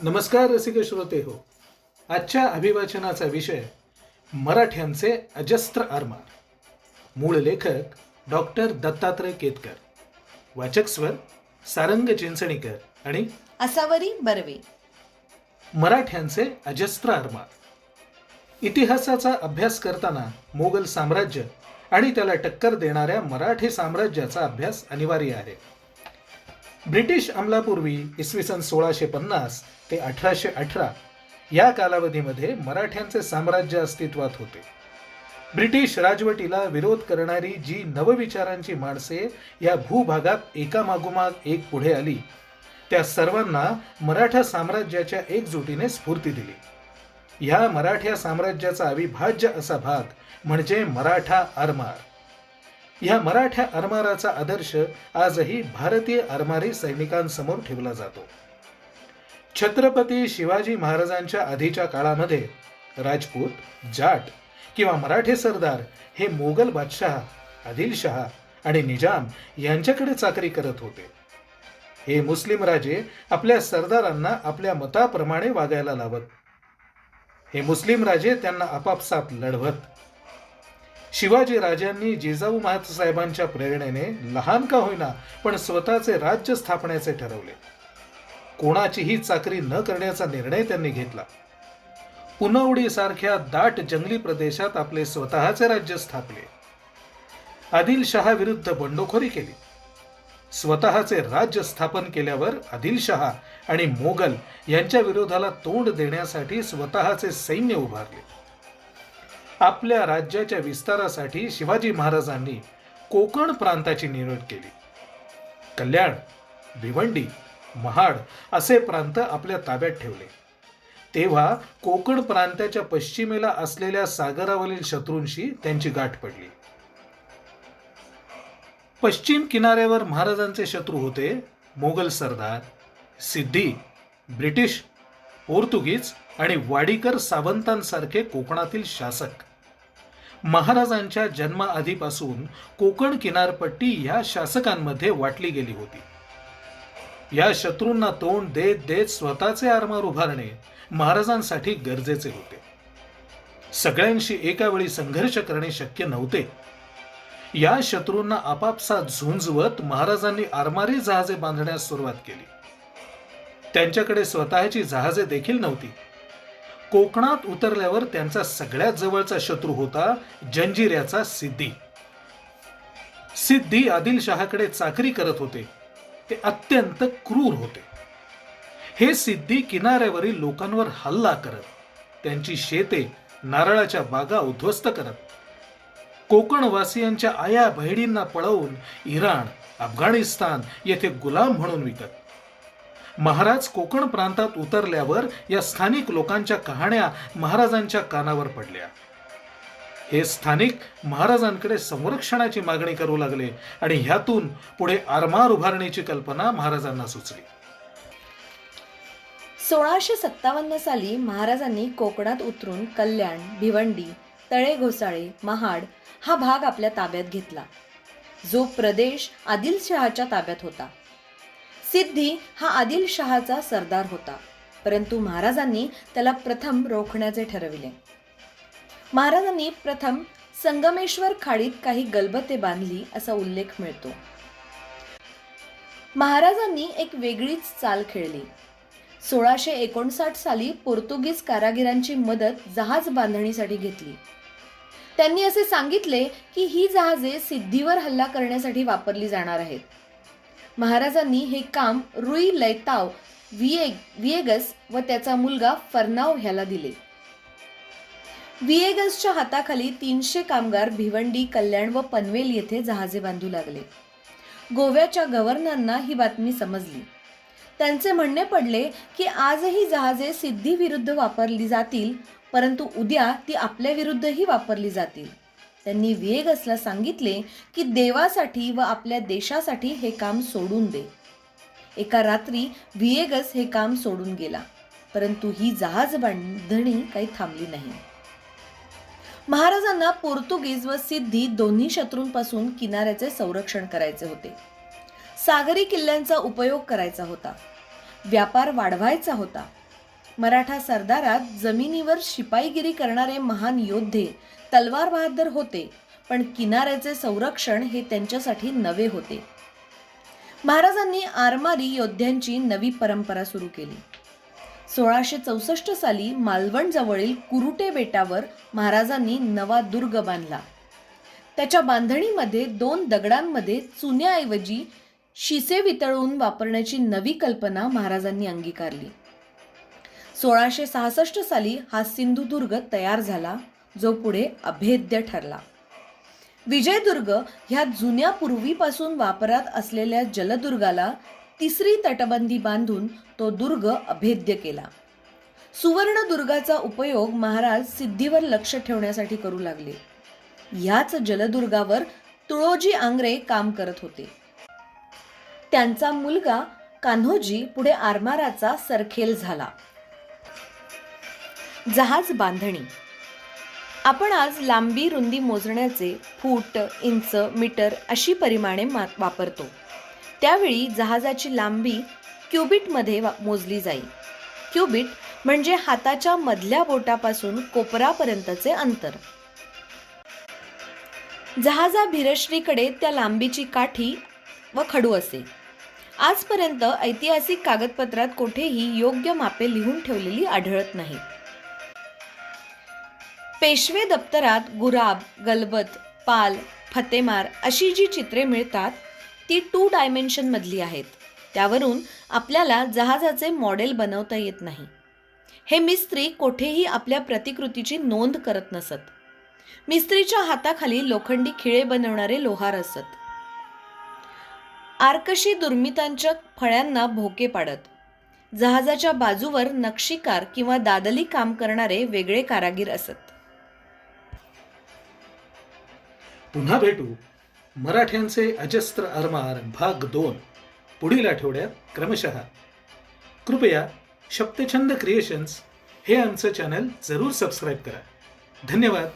नमस्कार रसिक श्रोते हो. आजच्या अभिवाचनाचा विषय मराठ्यांचे अजस्त्र आरमार. मूळ लेखक डॉक्टर दत्तात्रय केतकर. वाचक स्वर सारंग चिंचणीकर आणि असावरी बर्वे. मराठ्यांचे अजस्त्र आरमार. इतिहासाचा अभ्यास करताना मोगल साम्राज्य आणि त्याला टक्कर देणाऱ्या मराठी साम्राज्याचा अभ्यास अनिवार्य आहे. ब्रिटिश अंमलापूर्वी इसवी सन 1650 ते 1818 या कालावधीमध्ये मराठ्यांचे साम्राज्य अस्तित्वात होते. ब्रिटिश राजवटीला विरोध करणारी जी नवविचारांची माणसे या भूभागात एकामागोमाग एक पुढे आली, त्या सर्वांना मराठा साम्राज्याच्या एकजुटीने स्फूर्ती दिली. ह्या मराठा साम्राज्याचा अविभाज्य असा भाग म्हणजे मराठा आरमार. या मराठा आरमाराचा आदर्श आजही भारतीय आरमारी सैनिकांसमोर ठेवला जातो. छत्रपती शिवाजी महाराजांच्या आधीच्या काळामध्ये राजपूत, जाट किंवा मराठे सरदार हे मोगल बादशाह, आदिलशहा आणि निजाम यांच्याकडे चाकरी करत होते. हे मुस्लिम राजे आपल्या सरदारांना आपल्या मताप्रमाणे वागायला लावत. हे मुस्लिम राजे त्यांना आपापसात लढवत. शिवाजी राजांनी जिजाऊ साहेबांच्या प्रेरणेने लहान का होईना पण स्वतःचे राज्य स्थापण्याचे ठरवले. कोणाचीही चाकरी न करण्याचा निर्णय त्यांनी घेतला. पुनवडी सारख्या दाट जंगली प्रदेशात आपले स्वतःचे राज्य स्थापले. आदिलशहा विरुद्ध बंडखोरी केली. स्वतःचे राज्य स्थापन केल्यावर आदिलशहा आणि मोगल यांच्या विरोधाला तोंड देण्यासाठी स्वतःचे सैन्य उभारले. आपल्या राज्याच्या विस्तारासाठी शिवाजी महाराजांनी कोकण प्रांताची निवड केली. कल्याण, भिवंडी, महाड असे प्रांत आपल्या ताब्यात ठेवले. तेव्हा कोकण प्रांताच्या पश्चिमेला असलेल्या सागरावरील शत्रूंशी त्यांची गाठ पडली. पश्चिम किनाऱ्यावर महाराजांचे शत्रू होते मोगल सरदार, सिद्धी, ब्रिटिश, पोर्तुगीज आणि वाडीकर सावंतांसारखे कोकणातील शासक. महाराजांच्या जन्माआधीपासून कोकण किनारपट्टी या शासकांमध्ये वाटली गेली होती. या शत्रूंना तोंड देत देत स्वतःचे आरमार उभारणे महाराजांसाठी गरजेचे होते. सगळ्यांशी एका वेळी संघर्ष करणे शक्य नव्हते. या शत्रूंना आपापसात झुंजवत महाराजांनी आरमारी जहाजे बांधण्यास सुरुवात केली. त्यांच्याकडे स्वतःची जहाजे देखील नव्हती. कोकणात उतरल्यावर त्यांचा सगळ्यात जवळचा शत्रू होता जंजिऱ्याचा सिद्धी. सिद्धी आदिलशहाकडे चाकरी करत होते. ते अत्यंत क्रूर होते. हे सिद्धी किनाऱ्यावरील लोकांवर हल्ला करत, त्यांची शेते, नारळाच्या बागा उद्ध्वस्त करत, कोकणवासियांच्या आया बहिणींना पळवून इराण, अफगाणिस्तान येथे गुलाम म्हणून विकत. महाराज कोकण प्रांतात उतरल्यावर या स्थानिक लोकांच्या कहाण्या महाराजांच्या कानावर पडल्या. हे स्थानिक महाराजांकडे संरक्षणाची मागणी करू लागले आणि ह्यातून पुढे आरमार उभारण्याची कल्पना महाराजांना सुचली. 1657 साली महाराजांनी कोकणात उतरून कल्याण, भिवंडी, तळे घोसाळे, महाड हा भाग आपल्या ताब्यात घेतला, जो प्रदेश आदिलशहाच्या ताब्यात होता. सिद्धी हा आदिलशहाचा सरदार होता, परंतु महाराजांनी त्याला प्रथम रोखण्याचे ठरविले. महाराजांनी प्रथम संगमेश्वर खाडीत काही गलबते बांधली असा उल्लेख मिळतो. महाराजांनी एक वेगळीच चाल खेळली. 1659 साली पोर्तुगीज कारागिरांची मदत जहाज बांधणीसाठी घेतली. त्यांनी असे सांगितले की ही जहाजे सिद्धीवर हल्ला करण्यासाठी वापरली जाणार आहेत. महाराजांनी हे काम रुई लैताव विएगस व त्याचा मुलगा फर्नाव ह्याला दिले. विएगसच्या हाताखाली 300 कामगार भिवंडी, कल्याण व पनवेल येथे जहाजे बांधू लागले. गोव्याच्या गव्हर्नरना ही बातमी समजली. त्यांचे म्हणणे पडले की आजही जहाजे सिद्धी विरुद्ध वापरली जातील, परंतु उद्या ती आपल्या विरुद्धही वापरली जातील. त्यांनी विएगसला सांगितले की देवासाठी व आपल्या देशासाठी हे काम सोडून दे. एका रात्री विएगस हे काम सोडून गेला, परंतु ही जहाज बांधणी काही थांबली नाही. महाराजांना पोर्तुगीज व सिद्धी दोन्ही शत्रूंपासून किनाऱ्याचे संरक्षण करायचे होते. सागरी किल्ल्यांचा उपयोग करायचा होता. व्यापार वाढवायचा होता. मराठा सरदारात जमिनीवर शिपाईगिरी करणारे महान योद्धे तलवार बहादर होते, पण किनाऱ्याचे संरक्षण हे त्यांच्यासाठी नवे होते. महाराजांनी आरमारी योद्ध्यांची नवी परंपरा सुरू केली. 1664 साली मालवण जवळील कुरुटे बेटावर महाराजांनी नवा दुर्ग बांधला. त्याच्या बांधणीमध्ये 2 दगडांमध्ये चुन्याऐवजी शिसे वितळवून वापरण्याची नवी कल्पना महाराजांनी अंगीकारली. 1666 साली हा सिंधुदुर्ग तयार झाला, जो पुढे अभेद्य ठरला. विजयदुर्ग ह्या जुन्या पूर्वीपासून वापरात असलेल्या जलदुर्गाला 3री तटबंदी बांधून तो दुर्ग अभेद्य केला. सुवर्णदुर्गाचा उपयोग महाराज सिद्धीवर लक्ष ठेवण्यासाठी करू लागले. ह्याच जलदुर्गावर तुळोजी आंग्रे काम करत होते. त्यांचा मुलगा कान्होजी पुढे आरमाराचा सरखेल झाला. जहाज बांधणी. आपण आज लांबी रुंदी मोजण्याचे फूट, इंच, मीटर अशी परिमाणे वापरतो. त्यावेळी जहाजाची लांबी क्युबिटमध्ये मोजली जाई. क्युबिट म्हणजे हाताच्या मधल्या बोटापासून कोपरापर्यंतचे अंतर. जहाजाभिरश्रीकडे त्या लांबीची काठी व खडू असे. आजपर्यंत ऐतिहासिक कागदपत्रात कोठेही योग्य मापे लिहून ठेवलेली आढळत नाही. पेशवे दप्तरात गुराब, गलबत, पाल, फतेमार अशी जी चित्रे मिळतात ती 2 डायमेन्शन मधली आहेत. त्यावरून आपल्याला जहाजाचे मॉडेल बनवता येत नाही. हे मिस्त्री कोठेही आपल्या प्रतिकृतीची नोंद करत नसत. मिस्त्रीच्या हाताखाली लोखंडी खिळे बनवणारे लोहार असत. आरकशी दुर्मितांच्या फळ्यांना भोके पाडत. जहाजाच्या बाजूवर नक्षीकार किंवा दादली काम करणारे वेगळे कारागीर असत. पुन्हा भेटू. मराठ्यांचे अजस्त्र आरमार भाग 2 पुढील आठवड्यात क्रमशः. कृपया सप्तछंद क्रिएशन्स हे आमचं चॅनल जरूर सबस्क्राईब करा. धन्यवाद.